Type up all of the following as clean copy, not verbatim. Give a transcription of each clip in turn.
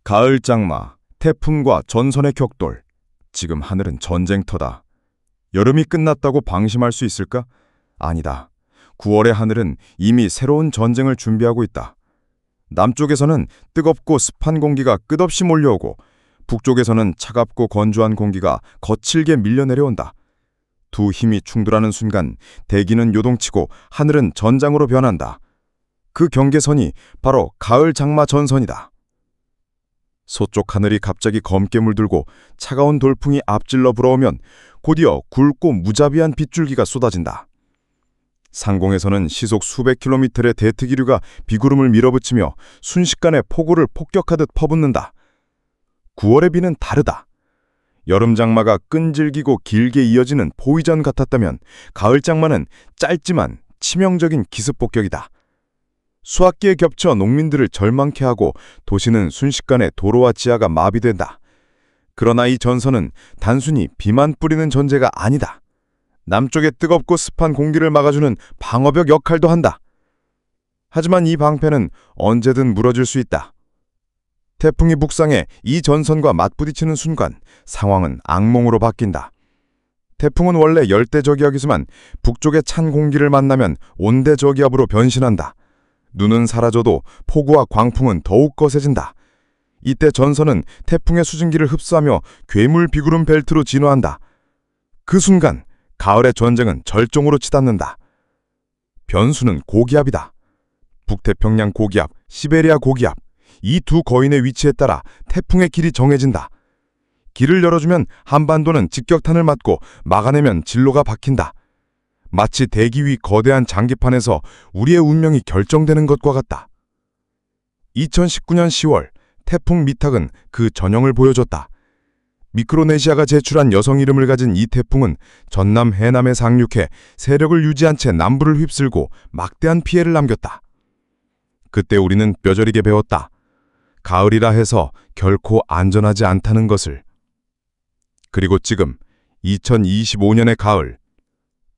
가을 장마, 태풍과 전선의 격돌. 지금 하늘은 전쟁터다. 여름이 끝났다고 방심할 수 있을까? 아니다. 9월의 하늘은 이미 새로운 전쟁을 준비하고 있다. 남쪽에서는 뜨겁고 습한 공기가 끝없이 몰려오고 북쪽에서는 차갑고 건조한 공기가 거칠게 밀려내려온다. 두 힘이 충돌하는 순간 대기는 요동치고 하늘은 전장으로 변한다. 그 경계선이 바로 가을 장마 전선이다. 서쪽 하늘이 갑자기 검게 물들고 차가운 돌풍이 앞질러 불어오면 곧이어 굵고 무자비한 빗줄기가 쏟아진다. 상공에서는 시속 수백 킬로미터의 대트기류가 비구름을 밀어붙이며 순식간에 폭우를 폭격하듯 퍼붓는다. 9월의 비는 다르다. 여름 장마가 끈질기고 길게 이어지는 포위전 같았다면 가을 장마는 짧지만 치명적인 기습폭격이다. 수학기에 겹쳐 농민들을 절망케 하고 도시는 순식간에 도로와 지하가 마비된다. 그러나 이 전선은 단순히 비만 뿌리는 전제가 아니다. 남쪽의 뜨겁고 습한 공기를 막아주는 방어벽 역할도 한다. 하지만 이 방패는 언제든 무너질 수 있다. 태풍이 북상해 이 전선과 맞부딪히는 순간 상황은 악몽으로 바뀐다. 태풍은 원래 열대저기압이지만 북쪽의 찬 공기를 만나면 온대저기압으로 변신한다. 눈은 사라져도 폭우와 광풍은 더욱 거세진다. 이때 전선은 태풍의 수증기를 흡수하며 괴물 비구름 벨트로 진화한다. 그 순간 가을의 전쟁은 절정으로 치닫는다. 변수는 고기압이다. 북태평양 고기압, 시베리아 고기압, 이 두 거인의 위치에 따라 태풍의 길이 정해진다. 길을 열어주면 한반도는 직격탄을 맞고 막아내면 진로가 박힌다. 마치 대기 위 거대한 장기판에서 우리의 운명이 결정되는 것과 같다. 2019년 10월 태풍 미탁은 그 전형을 보여줬다. 미크로네시아가 제출한 여성 이름을 가진 이 태풍은 전남 해남에 상륙해 세력을 유지한 채 남부를 휩쓸고 막대한 피해를 남겼다. 그때 우리는 뼈저리게 배웠다. 가을이라 해서 결코 안전하지 않다는 것을. 그리고 지금 2025년의 가을,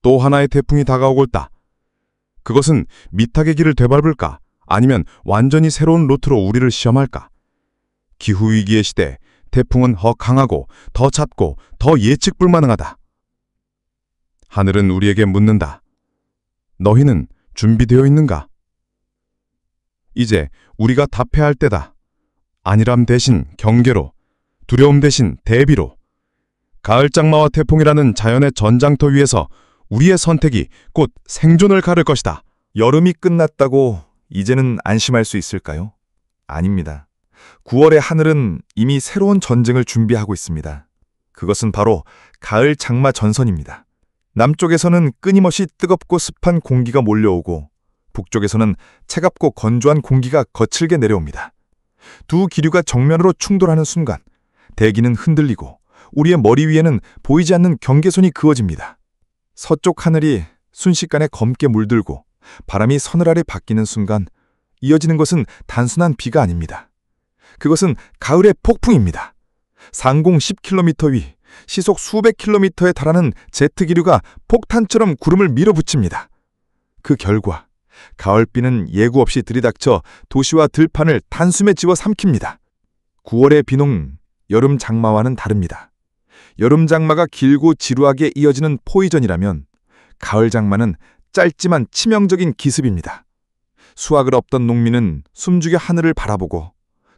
또 하나의 태풍이 다가오고 있다. 그것은 미탁의 길을 되밟을까? 아니면 완전히 새로운 루트로 우리를 시험할까? 기후위기의 시대, 태풍은 더 강하고 더 잦고 더 예측 불가능하다. 하늘은 우리에게 묻는다. 너희는 준비되어 있는가? 이제 우리가 답해야 할 때다. 안일함 대신 경계로, 두려움 대신 대비로. 가을 장마와 태풍이라는 자연의 전장터 위에서 우리의 선택이 곧 생존을 가를 것이다. 여름이 끝났다고 이제는 안심할 수 있을까요? 아닙니다. 9월의 하늘은 이미 새로운 전쟁을 준비하고 있습니다. 그것은 바로 가을 장마 전선입니다. 남쪽에서는 끊임없이 뜨겁고 습한 공기가 몰려오고 북쪽에서는 차갑고 건조한 공기가 거칠게 내려옵니다. 두 기류가 정면으로 충돌하는 순간 대기는 흔들리고 우리의 머리 위에는 보이지 않는 경계선이 그어집니다. 서쪽 하늘이 순식간에 검게 물들고 바람이 서늘하게 바뀌는 순간 이어지는 것은 단순한 비가 아닙니다. 그것은 가을의 폭풍입니다. 상공 10km 위, 시속 수백 킬로미터에 달하는 제트 기류가 폭탄처럼 구름을 밀어붙입니다. 그 결과 가을비는 예고 없이 들이닥쳐 도시와 들판을 단숨에 집어삼킵니다. 9월의 비는 여름 장마와는 다릅니다. 여름 장마가 길고 지루하게 이어지는 포위전이라면 가을 장마는 짧지만 치명적인 기습입니다. 수확을 없던 농민은 숨죽여 하늘을 바라보고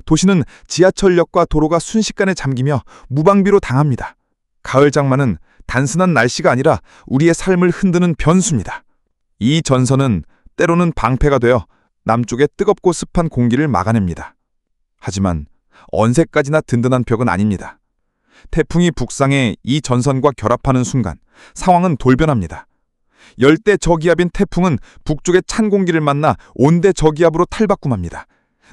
도시는 지하철역과 도로가 순식간에 잠기며 무방비로 당합니다. 가을 장마는 단순한 날씨가 아니라 우리의 삶을 흔드는 변수입니다. 이 전선은 때로는 방패가 되어 남쪽의 뜨겁고 습한 공기를 막아냅니다. 하지만 언제까지나 든든한 벽은 아닙니다. 태풍이 북상해 이 전선과 결합하는 순간 상황은 돌변합니다. 열대 저기압인 태풍은 북쪽의 찬 공기를 만나 온대 저기압으로 탈바꿈합니다.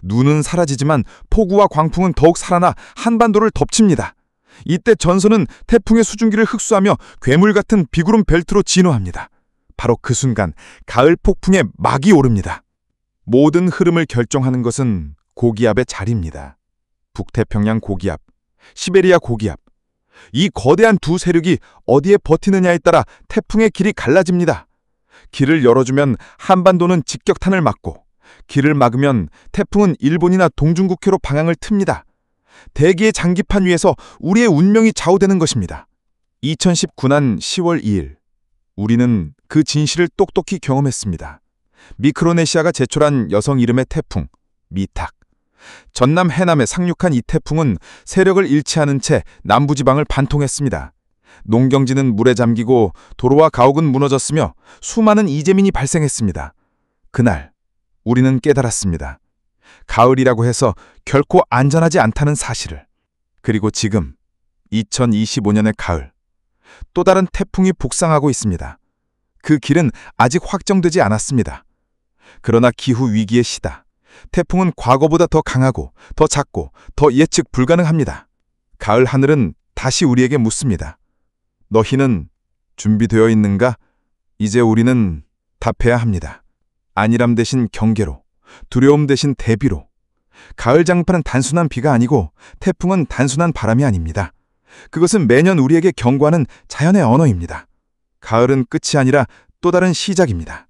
눈은 사라지지만 폭우와 광풍은 더욱 살아나 한반도를 덮칩니다. 이때 전선은 태풍의 수증기를 흡수하며 괴물 같은 비구름 벨트로 진화합니다. 바로 그 순간 가을 폭풍의 막이 오릅니다. 모든 흐름을 결정하는 것은 고기압의 자리입니다. 북태평양 고기압, 시베리아 고기압. 이 거대한 두 세력이 어디에 버티느냐에 따라 태풍의 길이 갈라집니다. 길을 열어주면 한반도는 직격탄을 맞고 길을 막으면 태풍은 일본이나 동중국해로 방향을 틉니다. 대기의 장기판 위에서 우리의 운명이 좌우되는 것입니다. 2019년 10월 2일, 우리는 그 진실을 똑똑히 경험했습니다. 미크로네시아가 제출한 여성 이름의 태풍, 미탁. 전남 해남에 상륙한 이 태풍은 세력을 잃지 않은 채 남부지방을 반통했습니다. 농경지는 물에 잠기고 도로와 가옥은 무너졌으며 수많은 이재민이 발생했습니다. 그날 우리는 깨달았습니다. 가을이라고 해서 결코 안전하지 않다는 사실을. 그리고 지금 2025년의 가을, 또 다른 태풍이 북상하고 있습니다. 그 길은 아직 확정되지 않았습니다. 그러나 기후 위기의 시다. 태풍은 과거보다 더 강하고 더 작고 더 예측 불가능합니다. 가을 하늘은 다시 우리에게 묻습니다. 너희는 준비되어 있는가? 이제 우리는 답해야 합니다. 안일함 대신 경계로, 두려움 대신 대비로. 가을 장판은 단순한 비가 아니고 태풍은 단순한 바람이 아닙니다. 그것은 매년 우리에게 경고하는 자연의 언어입니다. 가을은 끝이 아니라 또 다른 시작입니다.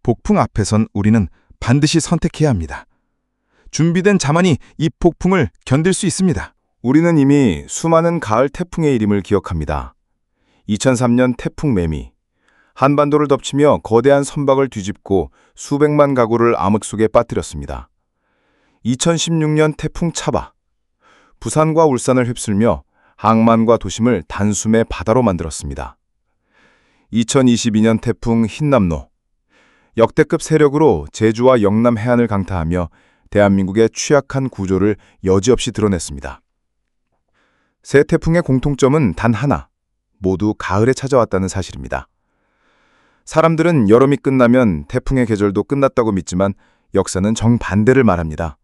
폭풍 앞에선 우리는 반드시 선택해야 합니다. 준비된 자만이 이 폭풍을 견딜 수 있습니다. 우리는 이미 수많은 가을 태풍의 이름을 기억합니다. 2003년 태풍 매미. 한반도를 덮치며 거대한 선박을 뒤집고 수백만 가구를 암흑 속에 빠뜨렸습니다. 2016년 태풍 차바. 부산과 울산을 휩쓸며 항만과 도심을 단숨에 바다로 만들었습니다. 2022년 태풍 흰남노. 역대급 세력으로 제주와 영남 해안을 강타하며 대한민국의 취약한 구조를 여지없이 드러냈습니다. 세 태풍의 공통점은 단 하나, 모두 가을에 찾아왔다는 사실입니다. 사람들은 여름이 끝나면 태풍의 계절도 끝났다고 믿지만 역사는 정반대를 말합니다.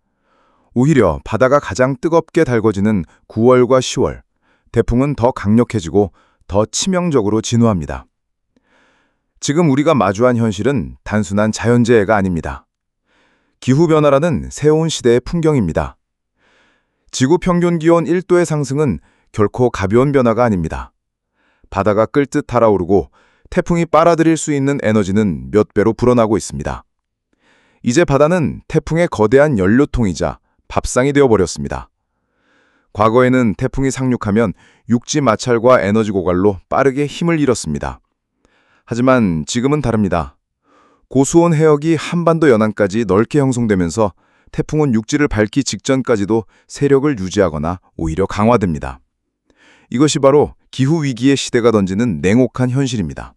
오히려 바다가 가장 뜨겁게 달궈지는 9월과 10월, 태풍은 더 강력해지고 더 치명적으로 진화합니다. 지금 우리가 마주한 현실은 단순한 자연재해가 아닙니다. 기후변화라는 새로운 시대의 풍경입니다. 지구 평균 기온 1도의 상승은 결코 가벼운 변화가 아닙니다. 바다가 끓듯 달아오르고 태풍이 빨아들일 수 있는 에너지는 몇 배로 불어나고 있습니다. 이제 바다는 태풍의 거대한 연료통이자 밥상이 되어버렸습니다. 과거에는 태풍이 상륙하면 육지 마찰과 에너지 고갈로 빠르게 힘을 잃었습니다. 하지만 지금은 다릅니다. 고수온 해역이 한반도 연안까지 넓게 형성되면서 태풍은 육지를 밟기 직전까지도 세력을 유지하거나 오히려 강화됩니다. 이것이 바로 기후위기의 시대가 던지는 냉혹한 현실입니다.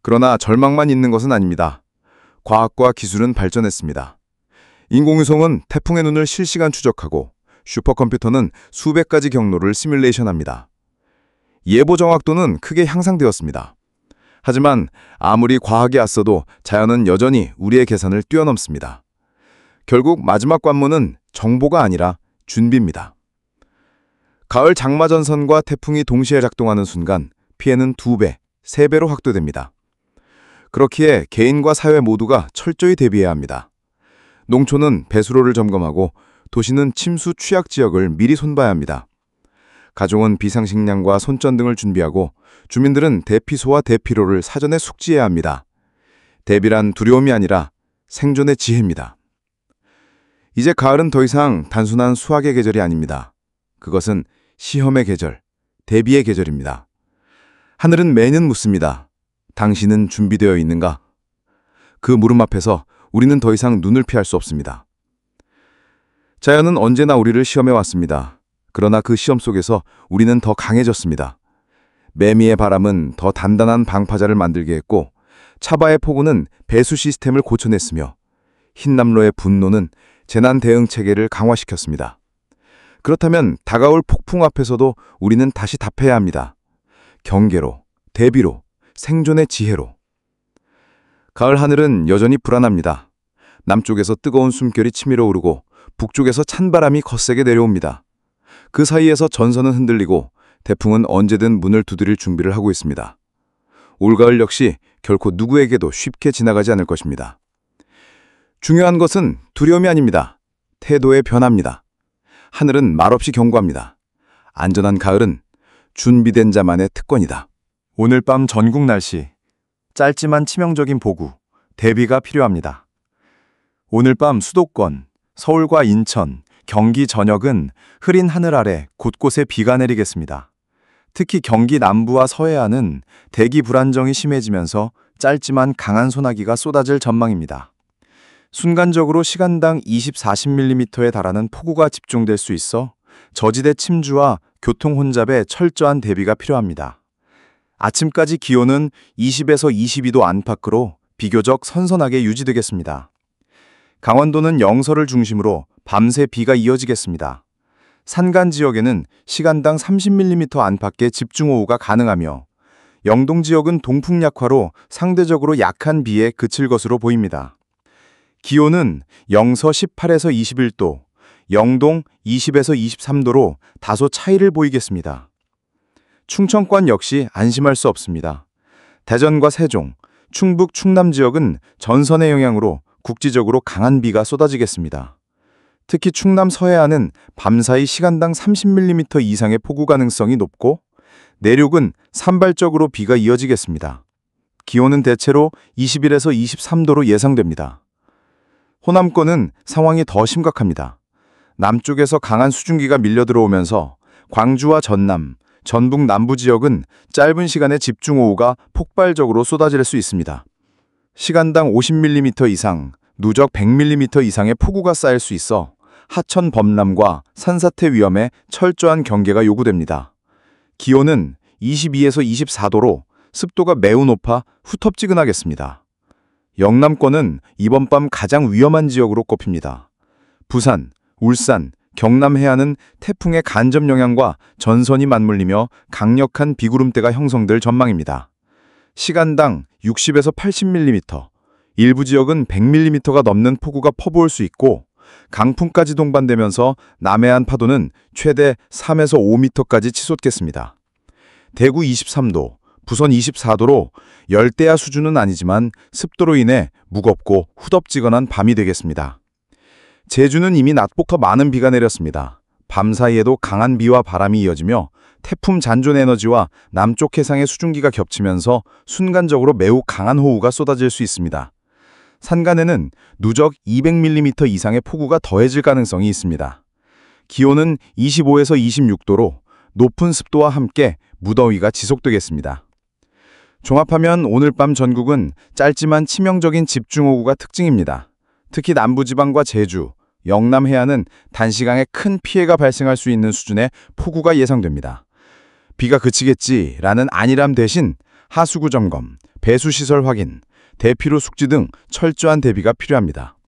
그러나 절망만 있는 것은 아닙니다. 과학과 기술은 발전했습니다. 인공위성은 태풍의 눈을 실시간 추적하고 슈퍼컴퓨터는 수백 가지 경로를 시뮬레이션합니다. 예보 정확도는 크게 향상되었습니다. 하지만 아무리 과학이 앞서도 자연은 여전히 우리의 계산을 뛰어넘습니다. 결국 마지막 관문은 정보가 아니라 준비입니다. 가을 장마 전선과 태풍이 동시에 작동하는 순간 피해는 2배, 3배로 확대됩니다. 그렇기에 개인과 사회 모두가 철저히 대비해야 합니다. 농촌은 배수로를 점검하고 도시는 침수 취약 지역을 미리 손봐야 합니다. 가족은 비상식량과 손전 등을 준비하고 주민들은 대피소와 대피로를 사전에 숙지해야 합니다. 대비란 두려움이 아니라 생존의 지혜입니다. 이제 가을은 더 이상 단순한 수학의 계절이 아닙니다. 그것은 시험의 계절, 대비의 계절입니다. 하늘은 매년 묻습니다. 당신은 준비되어 있는가? 그 물음 앞에서 우리는 더 이상 눈을 피할 수 없습니다. 자연은 언제나 우리를 시험해 왔습니다. 그러나 그 시험 속에서 우리는 더 강해졌습니다. 매미의 바람은 더 단단한 방파제를 만들게 했고 차바의 폭우는 배수 시스템을 고쳐냈으며 흰남로의 분노는 재난 대응 체계를 강화시켰습니다. 그렇다면 다가올 폭풍 앞에서도 우리는 다시 답해야 합니다. 경계로, 대비로, 생존의 지혜로. 가을 하늘은 여전히 불안합니다. 남쪽에서 뜨거운 숨결이 치밀어 오르고 북쪽에서 찬바람이 거세게 내려옵니다. 그 사이에서 전선은 흔들리고 태풍은 언제든 문을 두드릴 준비를 하고 있습니다. 올가을 역시 결코 누구에게도 쉽게 지나가지 않을 것입니다. 중요한 것은 두려움이 아닙니다. 태도의 변화입니다. 하늘은 말없이 경고합니다. 안전한 가을은 준비된 자만의 특권이다. 오늘 밤 전국 날씨. 짧지만 치명적인 보구, 대비가 필요합니다. 오늘 밤 수도권, 서울과 인천, 경기 전역은 흐린 하늘 아래 곳곳에 비가 내리겠습니다. 특히 경기 남부와 서해안은 대기 불안정이 심해지면서 짧지만 강한 소나기가 쏟아질 전망입니다. 순간적으로 시간당 20-40mm에 달하는 폭우가 집중될 수 있어 저지대 침주와 교통 혼잡에 철저한 대비가 필요합니다. 아침까지 기온은 20에서 22도 안팎으로 비교적 선선하게 유지되겠습니다. 강원도는 영서를 중심으로 밤새 비가 이어지겠습니다. 산간 지역에는 시간당 30mm 안팎의 집중호우가 가능하며 영동 지역은 동풍 약화로 상대적으로 약한 비에 그칠 것으로 보입니다. 기온은 영서 18에서 21도, 영동 20에서 23도로 다소 차이를 보이겠습니다. 충청권 역시 안심할 수 없습니다. 대전과 세종, 충북, 충남 지역은 전선의 영향으로 국지적으로 강한 비가 쏟아지겠습니다. 특히 충남 서해안은 밤사이 시간당 30mm 이상의 폭우 가능성이 높고 내륙은 산발적으로 비가 이어지겠습니다. 기온은 대체로 21에서 23도로 예상됩니다. 호남권은 상황이 더 심각합니다. 남쪽에서 강한 수증기가 밀려 들어오면서 광주와 전남, 전북 남부 지역은 짧은 시간에 집중호우가 폭발적으로 쏟아질 수 있습니다. 시간당 50mm 이상, 누적 100mm 이상의 폭우가 쌓일 수 있어 하천 범람과 산사태 위험에 철저한 경계가 요구됩니다. 기온은 22에서 24도로 습도가 매우 높아 후텁지근하겠습니다. 영남권은 이번 밤 가장 위험한 지역으로 꼽힙니다. 부산, 울산, 경남 해안은 태풍의 간접 영향과 전선이 맞물리며 강력한 비구름대가 형성될 전망입니다. 시간당 60에서 80mm, 일부 지역은 100mm가 넘는 폭우가 퍼부을 수 있고 강풍까지 동반되면서 남해안 파도는 최대 3에서 5m까지 치솟겠습니다. 대구 23도, 부산 24도로 열대야 수준은 아니지만 습도로 인해 무겁고 후덥지근한 밤이 되겠습니다. 제주는 이미 낮부터 많은 비가 내렸습니다. 밤사이에도 강한 비와 바람이 이어지며 태풍 잔존 에너지와 남쪽 해상의 수증기가 겹치면서 순간적으로 매우 강한 호우가 쏟아질 수 있습니다. 산간에는 누적 200mm 이상의 폭우가 더해질 가능성이 있습니다. 기온은 25에서 26도로 높은 습도와 함께 무더위가 지속되겠습니다. 종합하면 오늘 밤 전국은 짧지만 치명적인 집중호우가 특징입니다. 특히 남부지방과 제주, 영남 해안은 단시간에 큰 피해가 발생할 수 있는 수준의 폭우가 예상됩니다. 비가 그치겠지라는 안일함 대신 하수구 점검, 배수시설 확인, 대피로 숙지 등 철저한 대비가 필요합니다.